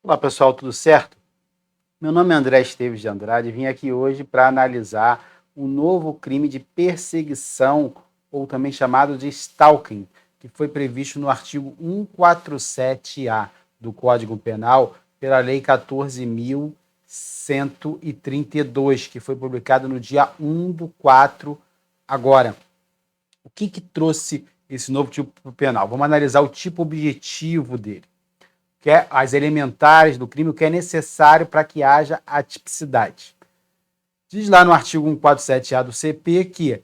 Olá pessoal, tudo certo? Meu nome é André Esteves de Andrade e vim aqui hoje para analisar um novo crime de perseguição, ou também chamado de stalking, que foi previsto no artigo 147-A do Código Penal pela Lei 14.132, que foi publicada no dia 1/4 agora. O que trouxe esse novo tipo penal? Vamos analisar o tipo objetivo dele, que é as elementares do crime, o que é necessário para que haja a tipicidade. Diz lá no artigo 147-A do CP que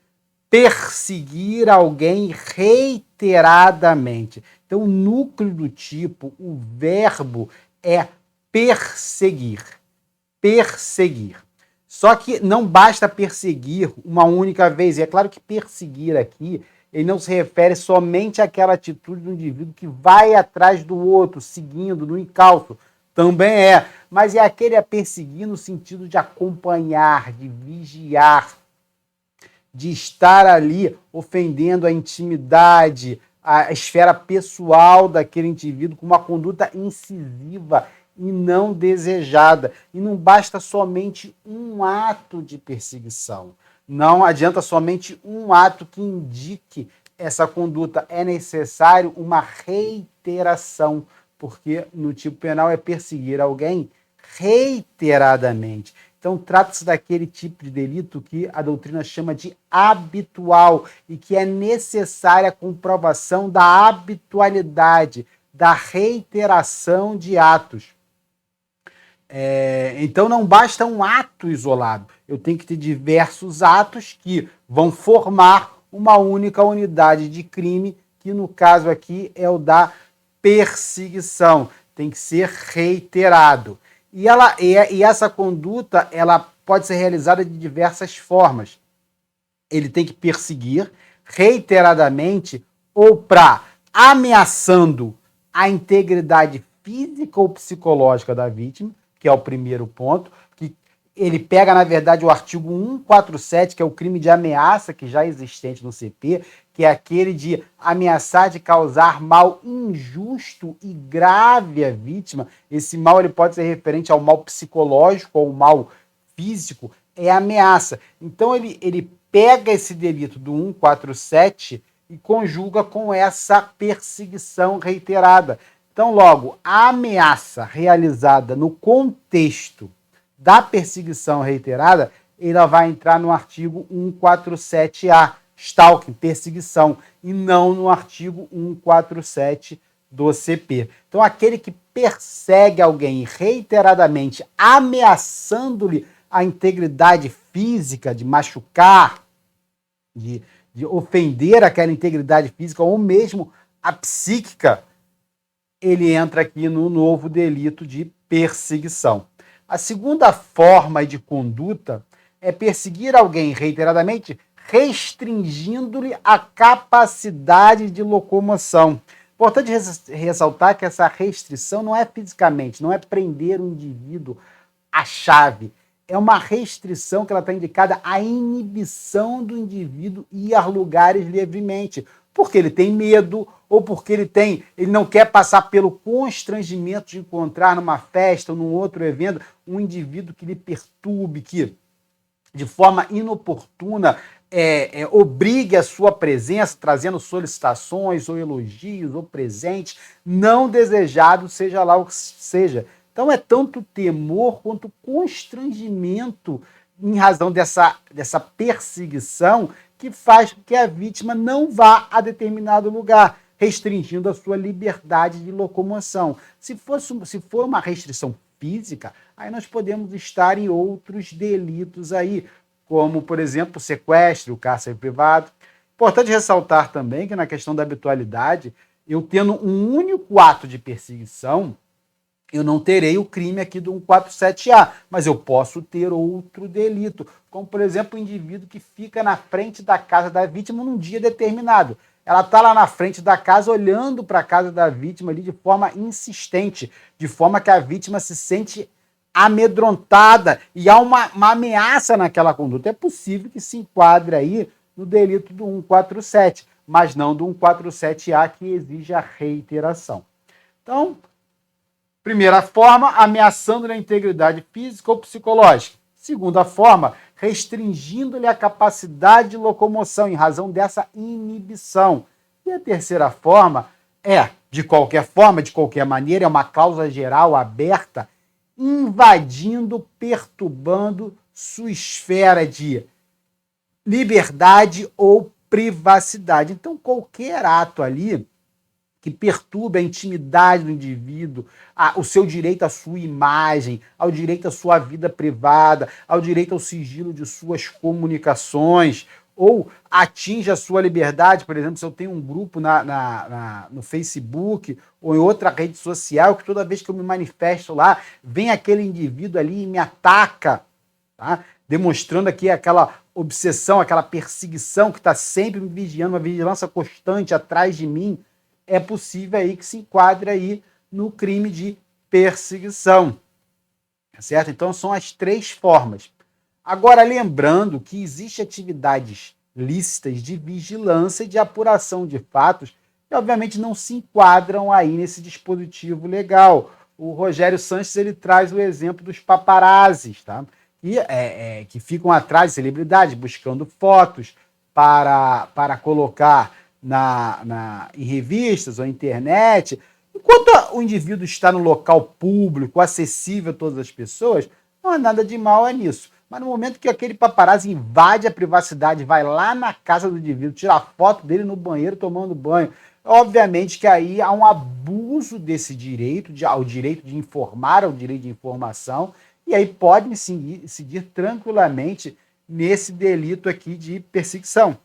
perseguir alguém reiteradamente. Então, o núcleo do tipo, o verbo é perseguir. Perseguir. Só que não basta perseguir uma única vez. E é claro que perseguir aqui, ele não se refere somente àquela atitude do indivíduo que vai atrás do outro, seguindo, no encalço. Também é. Mas é aquele a perseguir no sentido de acompanhar, de vigiar, de estar ali ofendendo a intimidade, a esfera pessoal daquele indivíduo com uma conduta incisiva e não desejada. E não basta somente um ato de perseguição. Não adianta somente um ato que indique essa conduta. É necessário uma reiteração, porque no tipo penal é perseguir alguém reiteradamente. Então, trata-se daquele tipo de delito que a doutrina chama de habitual e que é necessária a comprovação da habitualidade, da reiteração de atos. Então, não basta um ato isolado. Eu tenho que ter diversos atos que vão formar uma única unidade de crime, que no caso aqui é o da perseguição. Tem que ser reiterado. E essa conduta ela pode ser realizada de diversas formas. Ele tem que perseguir reiteradamente ou para ameaçando a integridade física ou psicológica da vítima, que é o primeiro ponto, que ele pega, na verdade, o artigo 147, que é o crime de ameaça, que já é existente no CP, que é aquele de ameaçar de causar mal injusto e grave à vítima. Esse mal ele pode ser referente ao mal psicológico ou ao mal físico, é ameaça. Então ele pega esse delito do 147 e conjuga com essa perseguição reiterada. Então, logo, a ameaça realizada no contexto da perseguição reiterada, ela vai entrar no artigo 147-A, stalking, perseguição, e não no artigo 147 do CP. Então, aquele que persegue alguém reiteradamente, ameaçando-lhe a integridade física, de machucar, de ofender aquela integridade física, ou mesmo a psíquica, ele entra aqui no novo delito de perseguição. A segunda forma de conduta é perseguir alguém reiteradamente, restringindo-lhe a capacidade de locomoção. Importante ressaltar que essa restrição não é fisicamente, não é prender o indivíduo à chave. É uma restrição que ela está indicada à inibição do indivíduo ir a lugares livremente, porque ele tem medo ou porque ele não quer passar pelo constrangimento de encontrar numa festa ou num outro evento um indivíduo que lhe perturbe, que de forma inoportuna obrigue a sua presença, trazendo solicitações ou elogios ou presentes não desejados, seja lá o que seja. Então é tanto temor quanto constrangimento em razão dessa perseguição que faz com que a vítima não vá a determinado lugar, restringindo a sua liberdade de locomoção. Se for uma restrição física, aí nós podemos estar em outros delitos aí, como, por exemplo, o sequestro, o cárcere privado. Importante ressaltar também que na questão da habitualidade, eu tendo um único ato de perseguição, eu não terei o crime aqui do 147-A, mas eu posso ter outro delito, como, por exemplo, o indivíduo que fica na frente da casa da vítima num dia determinado. Ela está lá na frente da casa, olhando para a casa da vítima ali de forma insistente, de forma que a vítima se sente amedrontada e há uma ameaça naquela conduta. É possível que se enquadre aí no delito do 147, mas não do 147-A, que exige a reiteração. Então, Primeira forma, ameaçando-lhe a integridade física ou psicológica. Segunda forma, restringindo-lhe a capacidade de locomoção em razão dessa inibição. E a terceira forma é, de qualquer forma, de qualquer maneira, é uma cláusula geral aberta, invadindo, perturbando sua esfera de liberdade ou privacidade. Então, qualquer ato ali que perturbe a intimidade do indivíduo, o seu direito à sua imagem, ao direito à sua vida privada, ao direito ao sigilo de suas comunicações, ou atinge a sua liberdade, por exemplo, se eu tenho um grupo no Facebook ou em outra rede social, que toda vez que eu me manifesto lá, vem aquele indivíduo ali e me ataca, tá? Demonstrando aqui aquela obsessão, aquela perseguição que está sempre me vigiando, uma vigilância constante atrás de mim, é possível aí que se enquadre aí no crime de perseguição, certo? Então são as três formas. Agora, lembrando que existem atividades lícitas de vigilância e de apuração de fatos que, obviamente, não se enquadram aí nesse dispositivo legal. O Rogério Sanches ele traz o exemplo dos paparazzis, tá? Que ficam atrás de celebridades, buscando fotos para colocar em revistas ou internet. Enquanto o indivíduo está no local público, acessível a todas as pessoas, não há nada de mal nisso. Mas no momento que aquele paparazzi invade a privacidade, vai lá na casa do indivíduo, tira a foto dele no banheiro tomando banho, obviamente que aí há um abuso desse direito, ao direito de informar, ao direito de informação, e aí pode seguir tranquilamente nesse delito aqui de perseguição.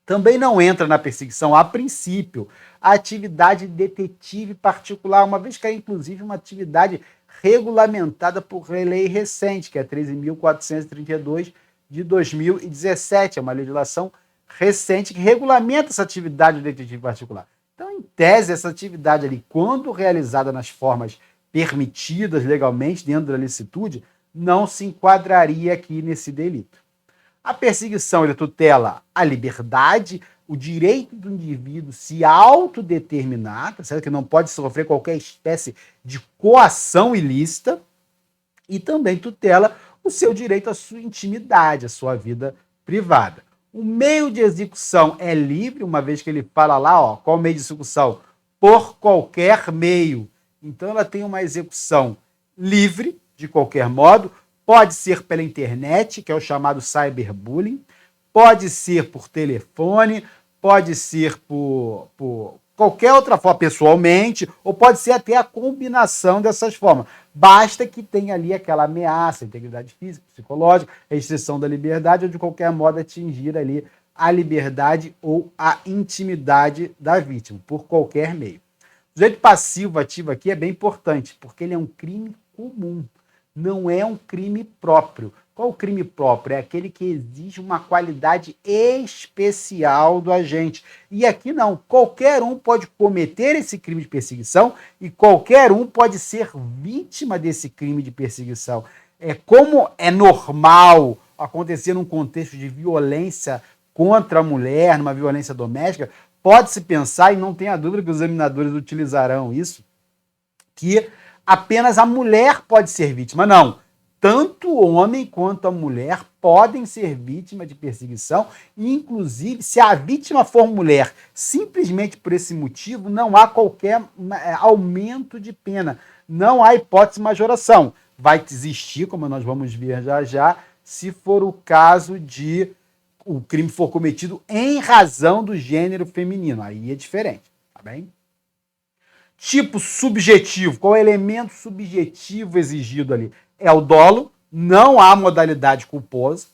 Também não entra na perseguição, a princípio, a atividade detetive particular, uma vez que é, inclusive, uma atividade regulamentada por lei recente, que é 13.432 de 2017. É uma legislação recente que regulamenta essa atividade do detetive particular. Então, em tese, essa atividade ali, quando realizada nas formas permitidas legalmente, dentro da licitude, não se enquadraria aqui nesse delito. A perseguição ele tutela a liberdade, o direito do indivíduo se autodeterminar, tá certo? Que não pode sofrer qualquer espécie de coação ilícita, e também tutela o seu direito à sua intimidade, à sua vida privada. O meio de execução é livre, uma vez que ele fala lá, ó, qual meio de execução? Por qualquer meio. Então ela tem uma execução livre, de qualquer modo. Pode ser pela internet, que é o chamado cyberbullying, pode ser por telefone, pode ser por qualquer outra forma, pessoalmente, ou pode ser até a combinação dessas formas. Basta que tenha ali aquela ameaça, integridade física, psicológica, restrição da liberdade, ou de qualquer modo atingir ali a liberdade ou a intimidade da vítima, por qualquer meio. O sujeito passivo ativo aqui é bem importante, porque ele é um crime comum. Não é um crime próprio. Qual o crime próprio? É aquele que exige uma qualidade especial do agente. E aqui não. Qualquer um pode cometer esse crime de perseguição e qualquer um pode ser vítima desse crime de perseguição. Como é normal acontecer num contexto de violência contra a mulher, numa violência doméstica, pode-se pensar, e não tenha dúvida que os examinadores utilizarão isso, que apenas a mulher pode ser vítima. Não. Tanto o homem quanto a mulher podem ser vítimas de perseguição, e, inclusive, se a vítima for mulher, simplesmente por esse motivo, não há qualquer aumento de pena. Não há hipótese de majoração. Vai existir, como nós vamos ver já já, se for o caso de o crime for cometido em razão do gênero feminino. Aí é diferente, tá bem? Tipo subjetivo, qual é o elemento subjetivo exigido ali? É o dolo, não há modalidade culposa,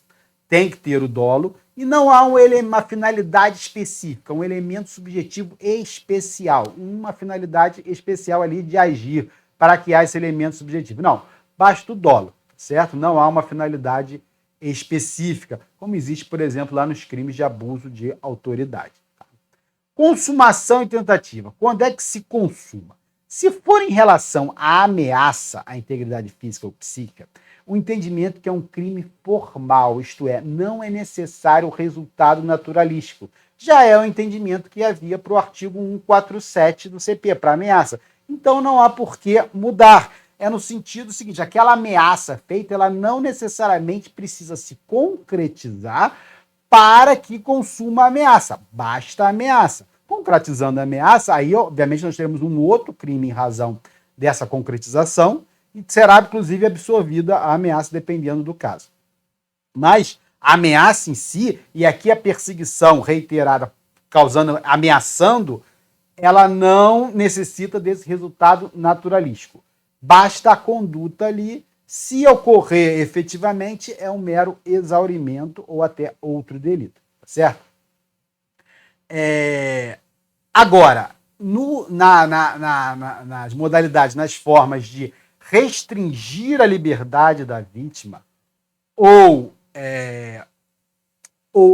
tem que ter o dolo, e não há uma finalidade específica, um elemento subjetivo especial, uma finalidade especial ali de agir para que haja esse elemento subjetivo. Não, basta o dolo, certo? Não há uma finalidade específica, como existe, por exemplo, lá nos crimes de abuso de autoridade. Consumação e tentativa. Quando é que se consuma? Se for em relação à ameaça à integridade física ou psíquica, o entendimento que é um crime formal, isto é, não é necessário o resultado naturalístico. Já é o entendimento que havia para o artigo 147 do CP, para ameaça. então não há por que mudar. É no sentido seguinte, aquela ameaça feita, ela não necessariamente precisa se concretizar para que consuma a ameaça. Basta a ameaça. Concretizando a ameaça, aí, obviamente, nós teremos um outro crime em razão dessa concretização e será, inclusive, absorvida a ameaça, dependendo do caso. Mas a ameaça em si, e aqui a perseguição reiterada, ameaçando, ela não necessita desse resultado naturalístico. Basta a conduta ali. Se ocorrer efetivamente, é um mero exaurimento ou até outro delito, tá certo? Agora, nas modalidades, nas formas de restringir a liberdade da vítima ou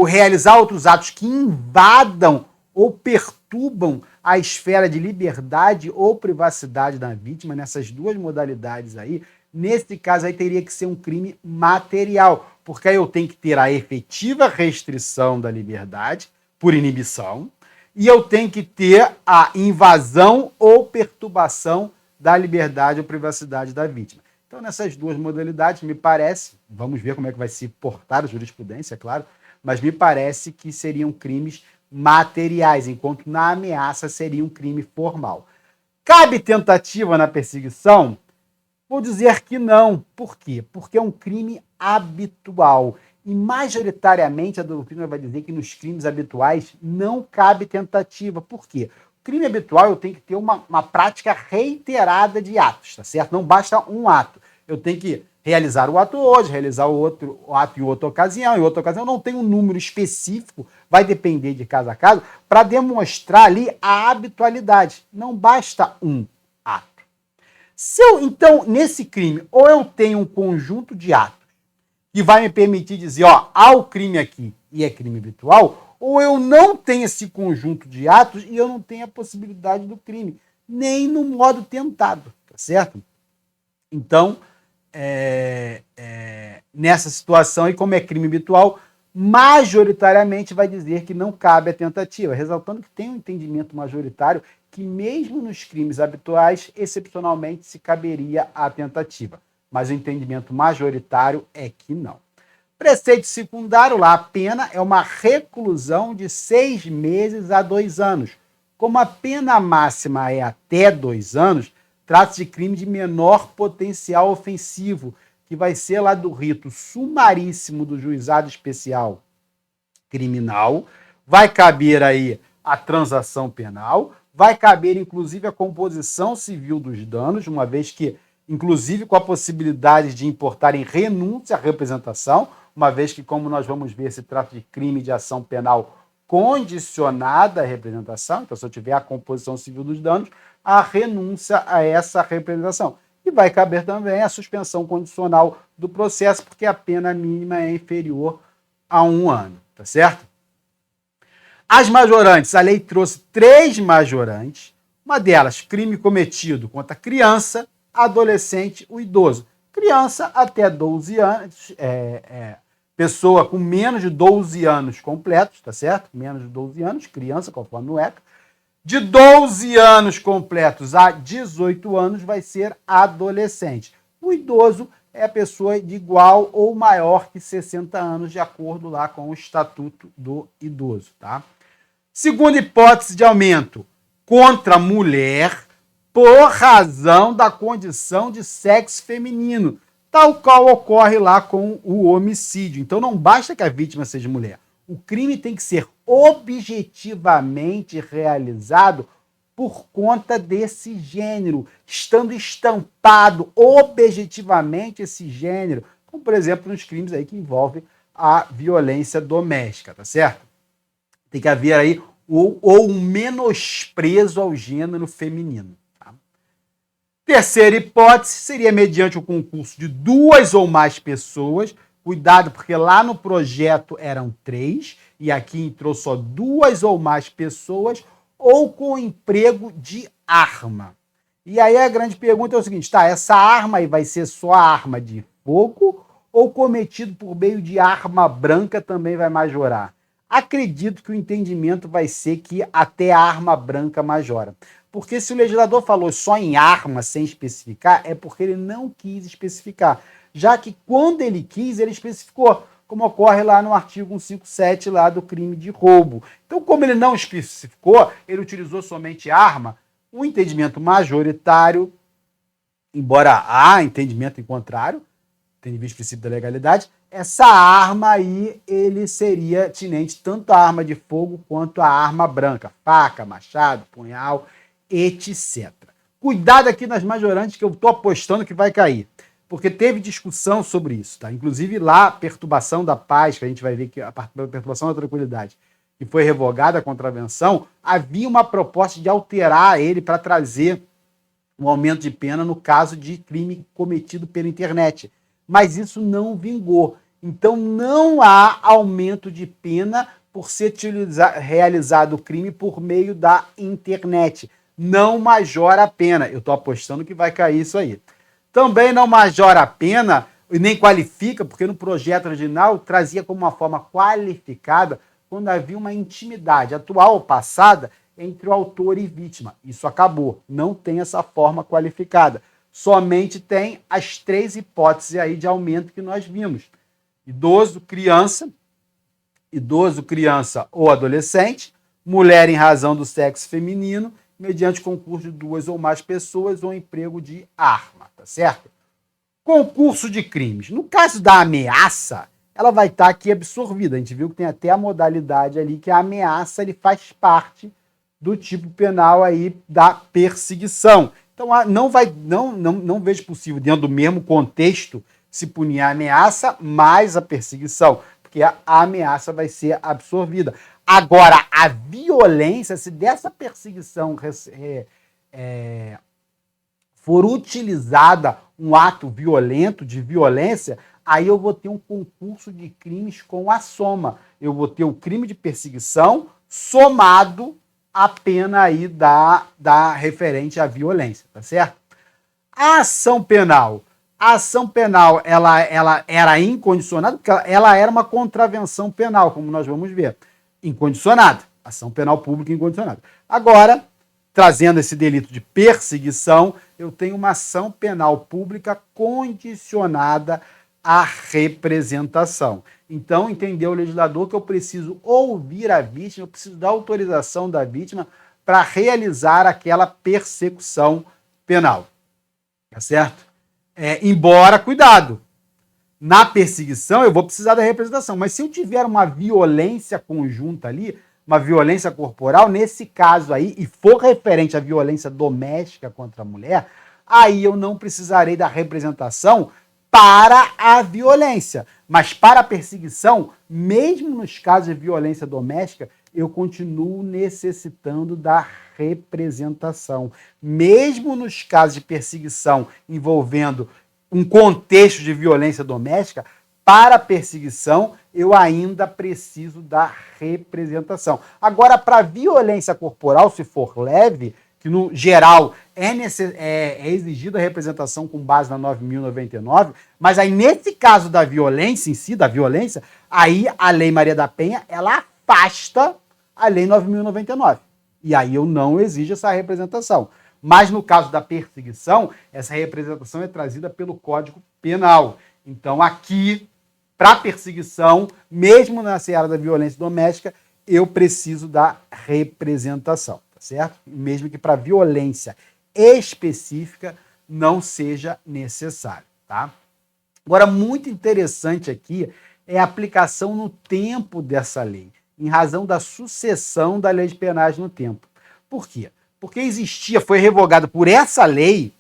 realizar outros atos que invadam ou perturbam a esfera de liberdade ou privacidade da vítima, nessas duas modalidades aí, nesse caso aí teria que ser um crime material, porque aí eu tenho que ter a efetiva restrição da liberdade por inibição e eu tenho que ter a invasão ou perturbação da liberdade ou privacidade da vítima. Então, nessas duas modalidades, me parece, vamos ver como é que vai se portar a jurisprudência, é claro, mas me parece que seriam crimes materiais, enquanto na ameaça seria um crime formal. Cabe tentativa na perseguição? Vou dizer que não. Por quê? Porque é um crime habitual. E majoritariamente a doutrina vai dizer que nos crimes habituais não cabe tentativa. Por quê? O crime habitual eu tenho que ter uma prática reiterada de atos, tá certo? Não basta um ato. Eu tenho que realizar o ato hoje, realizar o ato em outra ocasião, eu não tenho um número específico, vai depender de caso a caso, para demonstrar ali a habitualidade. Não basta um ato. Então, nesse crime, ou eu tenho um conjunto de atos que vai me permitir dizer, há o crime aqui e é crime habitual, ou eu não tenho esse conjunto de atos e eu não tenho a possibilidade do crime, nem no modo tentado, tá certo? Então, nessa situação, e como é crime habitual, majoritariamente vai dizer que não cabe a tentativa, ressaltando que tem um entendimento majoritário que mesmo nos crimes habituais, excepcionalmente, se caberia a tentativa. Mas o entendimento majoritário é que não. Preceito secundário, lá a pena é uma reclusão de 6 meses a 2 anos. Como a pena máxima é até 2 anos, trata-se de crime de menor potencial ofensivo, que vai ser lá do rito sumaríssimo do juizado especial criminal, vai caber aí a transação penal, vai caber inclusive a composição civil dos danos, uma vez que, inclusive com a possibilidade de importarem renúncia à representação, uma vez que, como nós vamos ver, se trata de crime de ação penal condicionada à representação, então se eu tiver a composição civil dos danos, a renúncia a essa representação. E vai caber também a suspensão condicional do processo, porque a pena mínima é inferior a 1 ano, tá certo? As majorantes, a lei trouxe 3 majorantes, uma delas, crime cometido contra criança, adolescente ou idoso. Criança até 12 anos, pessoa com menos de 12 anos completos, tá certo? Menos de 12 anos, criança, conforme o ECA. De 12 anos completos a 18 anos vai ser adolescente. O idoso é a pessoa de igual ou maior que 60 anos, de acordo lá com o Estatuto do Idoso, tá? Segunda hipótese de aumento, contra a mulher por razão da condição de sexo feminino, tal qual ocorre lá com o homicídio. Então não basta que a vítima seja mulher. O crime tem que ser objetivamente realizado por conta desse gênero, estando estampado objetivamente esse gênero, como por exemplo nos crimes aí que envolvem a violência doméstica, tá certo? Tem que haver aí ou um menosprezo ao gênero feminino. Tá? Terceira hipótese seria mediante o concurso de 2 ou mais pessoas. Cuidado, porque lá no projeto eram 3 e aqui entrou só 2 ou mais pessoas, ou com emprego de arma. E aí a grande pergunta é o seguinte, tá, essa arma aí vai ser só a arma de fogo ou cometido por meio de arma branca também vai majorar? Acredito que o entendimento vai ser que até a arma branca majora. Porque se o legislador falou só em arma sem especificar, é porque ele não quis especificar. Já que quando ele quis, ele especificou, como ocorre lá no artigo 157 lá do crime de roubo. Então, como ele não especificou, ele utilizou somente arma, o entendimento majoritário, embora há entendimento em contrário, tendo em vista o princípio da legalidade, essa arma aí, ele seria tinente tanto a arma de fogo quanto a arma branca, faca, machado, punhal, etc. Cuidado aqui nas majorantes que eu estou apostando que vai cair, porque teve discussão sobre isso, tá? Inclusive lá, perturbação da paz, que a gente vai ver que a perturbação da tranquilidade, que foi revogada a contravenção, havia uma proposta de alterar ele para trazer um aumento de pena no caso de crime cometido pela internet. Mas isso não vingou. Então não há aumento de pena por ser realizado o crime por meio da internet. Não majora a pena. Eu estou apostando que vai cair isso aí. Também não majora a pena e nem qualifica, porque no projeto original trazia como uma forma qualificada quando havia uma intimidade atual ou passada entre o autor e vítima. Isso acabou. Não tem essa forma qualificada. Somente tem as 3 hipóteses aí de aumento que nós vimos. Idoso, criança ou adolescente, mulher em razão do sexo feminino, mediante concurso de 2 ou mais pessoas ou emprego de arma, tá certo? Concurso de crimes. No caso da ameaça, ela vai estar aqui absorvida. A gente viu que tem até a modalidade ali que a ameaça ele faz parte do tipo penal aí da perseguição. Então não vejo possível, dentro do mesmo contexto, se punir a ameaça mais a perseguição, porque a ameaça vai ser absorvida. Agora, a violência, se dessa perseguição for utilizada um ato violento, de violência, aí eu vou ter um concurso de crimes com a soma. Eu vou ter o crime de perseguição somado à pena aí da referente à violência, tá certo? A ação penal. A ação penal, ela era incondicionada, porque ela era uma contravenção penal, como nós vamos ver. Incondicionada. Ação penal pública incondicionada. Agora, trazendo esse delito de perseguição, eu tenho uma ação penal pública condicionada à representação. Então, entendeu o legislador que eu preciso ouvir a vítima, eu preciso da autorização da vítima para realizar aquela persecução penal. Tá certo? Embora, cuidado, na perseguição eu vou precisar da representação, mas se eu tiver uma violência conjunta ali, uma violência corporal, nesse caso aí, e for referente à violência doméstica contra a mulher, aí eu não precisarei da representação para a violência. Mas para a perseguição, mesmo nos casos de violência doméstica, eu continuo necessitando da representação. Mesmo nos casos de perseguição envolvendo um contexto de violência doméstica, para a perseguição, eu ainda preciso da representação. Agora, para violência corporal, se for leve, que no geral é exigida a representação com base na 9.099, mas aí nesse caso da violência em si, aí a Lei Maria da Penha, ela afasta a Lei 9.099. E aí eu não exijo essa representação. Mas no caso da perseguição, essa representação é trazida pelo Código Penal. Então aqui, para perseguição, mesmo na seara da violência doméstica, eu preciso da representação, tá certo? Mesmo que para violência específica não seja necessário, tá? Agora, muito interessante aqui é a aplicação no tempo dessa lei, em razão da sucessão da lei de penais no tempo. Por quê? Porque foi revogado por essa lei,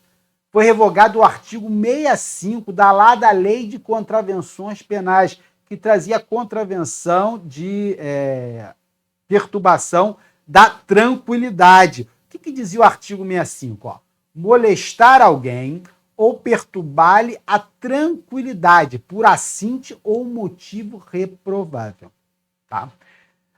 foi revogado o artigo 65 da Lei de Contravenções Penais, que trazia a contravenção de perturbação da tranquilidade. O que dizia o artigo 65? Molestar alguém ou perturbar-lhe a tranquilidade por assinte ou motivo reprovável. Tá?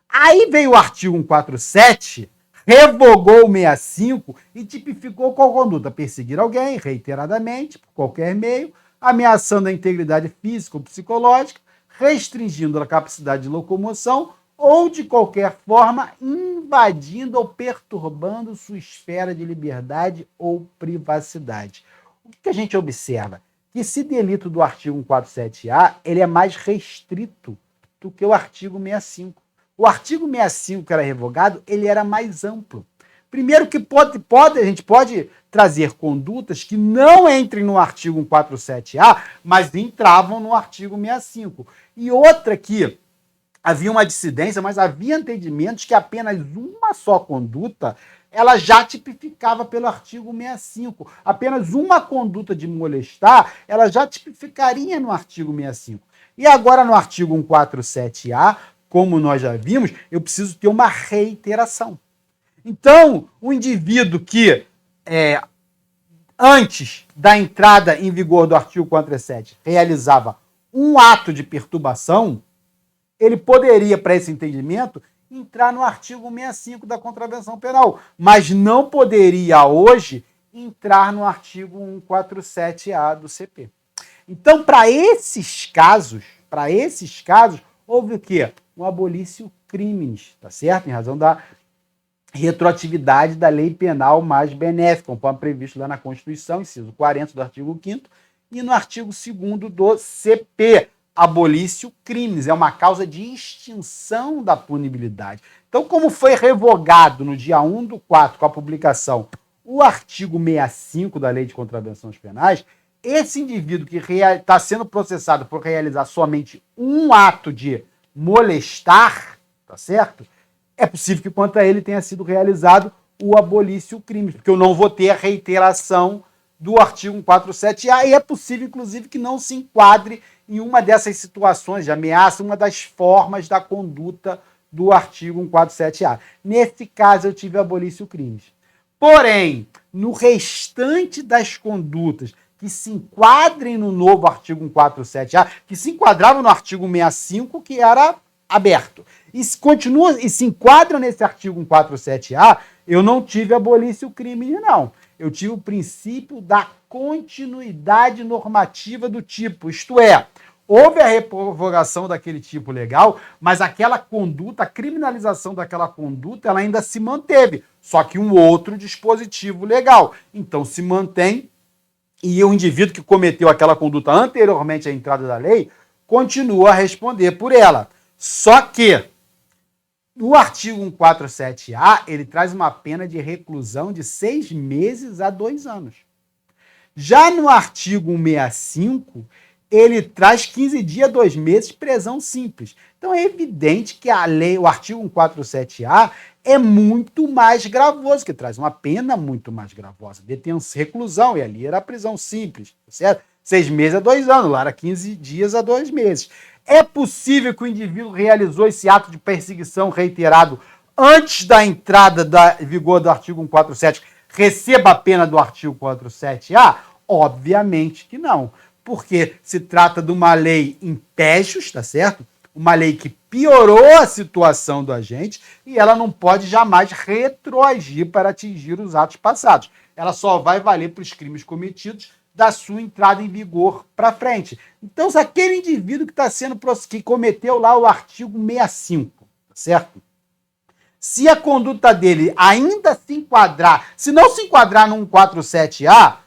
Aí veio o artigo 147, revogou o 65 e tipificou qual conduta: perseguir alguém reiteradamente, por qualquer meio, ameaçando a integridade física ou psicológica, restringindo a capacidade de locomoção ou de qualquer forma invadindo ou perturbando sua esfera de liberdade ou privacidade. O que a gente observa? Que esse delito do artigo 147-A ele é mais restrito do que o artigo 65. O artigo 65, que era revogado, ele era mais amplo. Primeiro que a gente pode trazer condutas que não entrem no artigo 147-A, mas entravam no artigo 65. E outra que havia uma dissidência, mas havia entendimentos que apenas uma só conduta ela já tipificava pelo artigo 65. Apenas uma conduta de molestar, ela já tipificaria no artigo 65. E agora no artigo 147-A, como nós já vimos, eu preciso ter uma reiteração. Então, o indivíduo que, antes da entrada em vigor do artigo 437, realizava um ato de perturbação, ele poderia, para esse entendimento, entrar no artigo 65 da Contravenção Penal, mas não poderia hoje entrar no artigo 147-A do CP. Então, para esses casos, houve o quê? Um abolício crimes, tá certo? Em razão da retroatividade da lei penal mais benéfica, conforme previsto lá na Constituição, inciso 40 do artigo 5º, e no artigo 2º do CP, abolício crimes, é uma causa de extinção da punibilidade. Então, como foi revogado no dia 1/4, com a publicação, o artigo 65 da Lei de Contravenções Penais, esse indivíduo que está sendo processado por realizar somente um ato de molestar, tá certo? É possível que contra ele tenha sido realizado o abolício crimes, porque eu não vou ter a reiteração do artigo 147-A, e é possível, inclusive, que não se enquadre em uma dessas situações de ameaça, uma das formas da conduta do artigo 147-A. Nesse caso, eu tive abolício crimes. Porém, no restante das condutas que se enquadrem no novo artigo 147-A, que se enquadravam no artigo 65, que era aberto, e se enquadram nesse artigo 147-A, eu não tive abolício crime, não. Eu tive o princípio da continuidade normativa do tipo, isto é, houve a revogação daquele tipo legal, mas aquela conduta, a criminalização daquela conduta, ela ainda se manteve, só que um outro dispositivo legal. Então se mantém, e o indivíduo que cometeu aquela conduta anteriormente à entrada da lei continua a responder por ela. Só que o artigo 147-A, ele traz uma pena de reclusão de 6 meses a 2 anos. Já no artigo 165, ele traz 15 dias a 2 meses prisão simples. Então é evidente que a lei, o artigo 147-A, é muito mais gravoso, que traz uma pena muito mais gravosa. Detenção, reclusão, e ali era a prisão simples, certo? 6 meses a 2 anos, lá era 15 dias a 2 meses. É possível que o indivíduo realizou esse ato de perseguição reiterado antes da entrada em vigor do artigo 147, receba a pena do artigo 147-A? Obviamente que não, porque se trata de uma lei impécios, tá certo? Uma lei que piorou a situação do agente e ela não pode jamais retroagir para atingir os atos passados. Ela só vai valer para os crimes cometidos da sua entrada em vigor para frente. Então, se aquele indivíduo que cometeu lá o artigo 65, tá certo? Se a conduta dele ainda se enquadrar, se não se enquadrar no 147-A,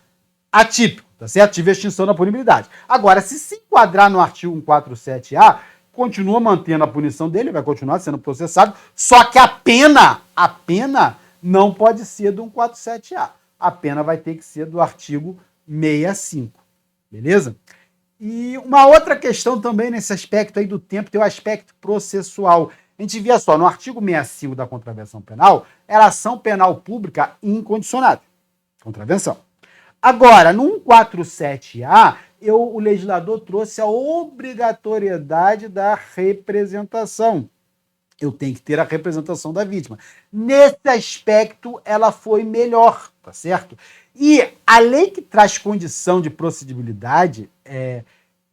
atípico, tá certo? Tive extinção da punibilidade. Agora, se se enquadrar no artigo 147-A, continua mantendo a punição dele, vai continuar sendo processado, só que a pena não pode ser do 147-A. A pena vai ter que ser do artigo 65, beleza? E uma outra questão também nesse aspecto aí do tempo, tem o aspecto processual. A gente via só, no artigo 65 da Contravenção Penal, era ação penal pública incondicionada. Contravenção. Agora, no 147-A, o legislador trouxe a obrigatoriedade da representação. Eu tenho que ter a representação da vítima. Nesse aspecto, ela foi melhor, tá certo? E a lei que traz condição de procedibilidade,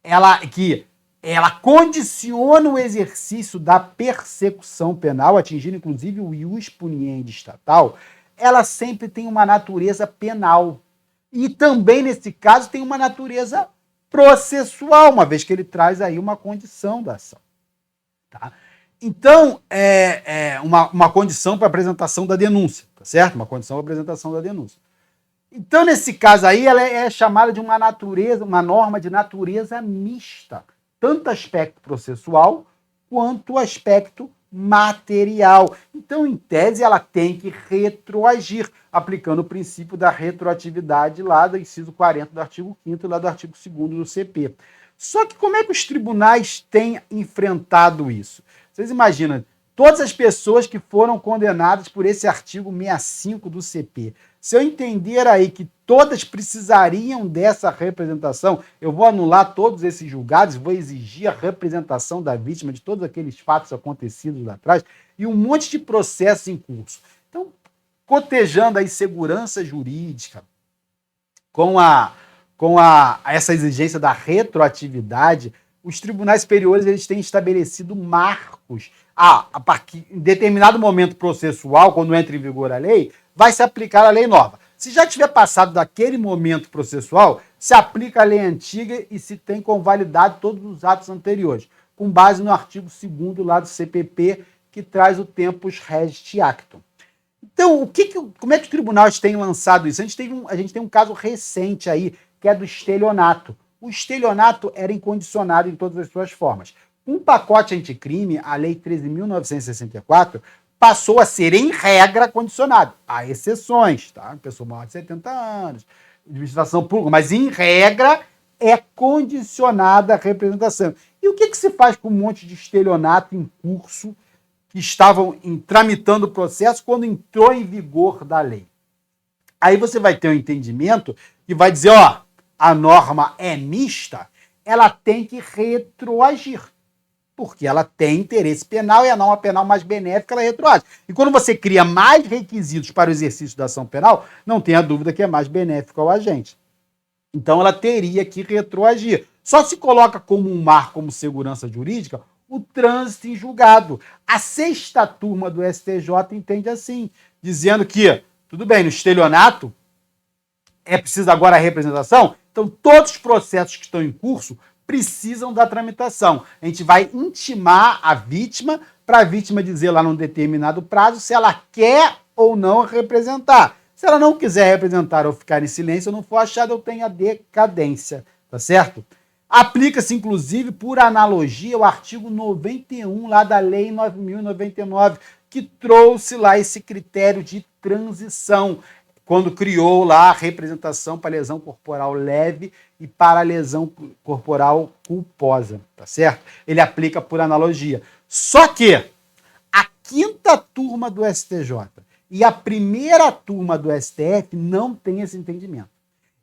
ela condiciona o exercício da persecução penal, atingindo inclusive o ius puniendi estatal, ela sempre tem uma natureza penal. E também, nesse caso, tem uma natureza processual, uma vez que ele traz aí uma condição da ação. Tá? Então, é uma condição para apresentação da denúncia, tá certo? Uma condição para apresentação da denúncia. Então, nesse caso aí, ela é chamada de uma norma de natureza mista, tanto aspecto processual quanto aspecto material. Então, em tese, ela tem que retroagir, aplicando o princípio da retroatividade lá do inciso 40 do artigo 5º, lá do artigo 2º do CP. Só que como é que os tribunais têm enfrentado isso? Vocês imaginam, todas as pessoas que foram condenadas por esse artigo 65 do CP, se eu entender aí que todas precisariam dessa representação, eu vou anular todos esses julgados, vou exigir a representação da vítima de todos aqueles fatos acontecidos lá atrás e um monte de processos em curso. Então, cotejando aí segurança jurídica com essa exigência da retroatividade, os tribunais superiores eles têm estabelecido marcos. Em determinado momento processual, quando entra em vigor a lei, vai se aplicar a lei nova. Se já tiver passado daquele momento processual, se aplica a lei antiga e se tem convalidado todos os atos anteriores, com base no artigo 2º lá do CPP, que traz o tempus regit actum. Então, como é que os tribunais têm lançado isso? A gente tem um caso recente aí, que é do estelionato. O estelionato era incondicionado em todas as suas formas. Um pacote anticrime, a Lei 13.964, passou a ser, em regra, condicionado. Há exceções, tá? Pessoa maior de 70 anos, administração pública, mas, em regra, é condicionada a representação. E o que se faz com um monte de estelionato em curso que estavam tramitando o processo quando entrou em vigor da lei? Aí você vai ter um entendimento que vai dizer, a norma é mista, ela tem que retroagir, porque ela tem interesse penal e a norma penal mais benéfica, ela retroage. E quando você cria mais requisitos para o exercício da ação penal, não tenha dúvida que é mais benéfico ao agente. Então ela teria que retroagir. Só se coloca como um marco, como segurança jurídica, o trânsito em julgado. A 6ª turma do STJ entende assim, dizendo que, tudo bem, no estelionato, é preciso agora a representação, então todos os processos que estão em curso precisam da tramitação. A gente vai intimar a vítima para a vítima dizer lá num determinado prazo se ela quer ou não representar. Se ela não quiser representar ou ficar em silêncio ou não for achada, eu tenho a decadência, tá certo? Aplica-se, inclusive, por analogia, o artigo 91 lá da Lei 9.099, que trouxe lá esse critério de transição, quando criou lá a representação para lesão corporal leve e para lesão corporal culposa, tá certo? Ele aplica por analogia. Só que a 5ª turma do STJ e a 1ª turma do STF não tem esse entendimento.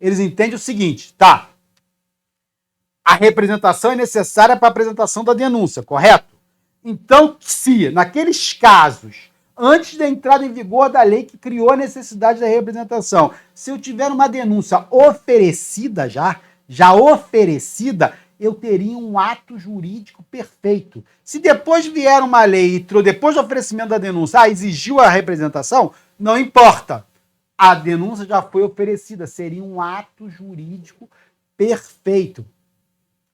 Eles entendem o seguinte, tá? A representação é necessária para a apresentação da denúncia, correto? Então, se naqueles casos, antes da entrada em vigor da lei que criou a necessidade da representação, se eu tiver uma denúncia oferecida já oferecida, eu teria um ato jurídico perfeito. Se depois vier uma lei e depois do oferecimento da denúncia, exigiu a representação, não importa. A denúncia já foi oferecida, seria um ato jurídico perfeito.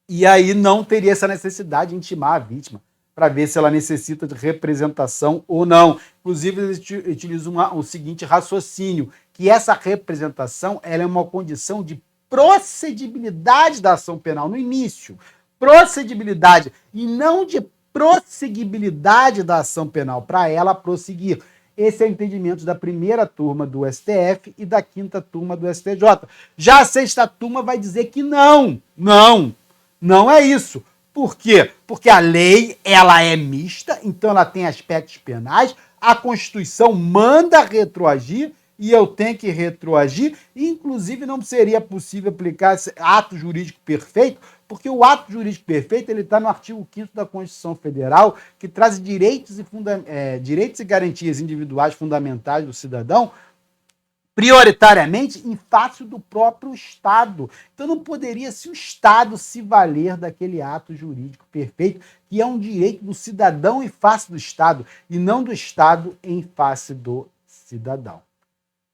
E aí não teria essa necessidade de intimar a vítima para ver se ela necessita de representação ou não. Inclusive, eles utilizam o seguinte raciocínio, que essa representação ela é uma condição de procedibilidade da ação penal no início. Procedibilidade e não de prosseguibilidade da ação penal, para ela prosseguir. Esse é o entendimento da 1ª turma do STF e da 5ª turma do STJ. Já a 6ª turma vai dizer que não é isso. Por quê? Porque a lei ela é mista, então ela tem aspectos penais, a Constituição manda retroagir e eu tenho que retroagir, e inclusive não seria possível aplicar esse ato jurídico perfeito, porque o ato jurídico perfeito está no artigo 5º da Constituição Federal, que traz direitos e garantias individuais fundamentais do cidadão, prioritariamente em face do próprio Estado. Então não poderia se o Estado se valer daquele ato jurídico perfeito, que é um direito do cidadão em face do Estado, e não do Estado em face do cidadão.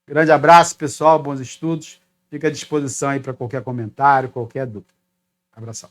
Grande abraço, pessoal, bons estudos. Fica à disposição aí para qualquer comentário, qualquer dúvida. Abração.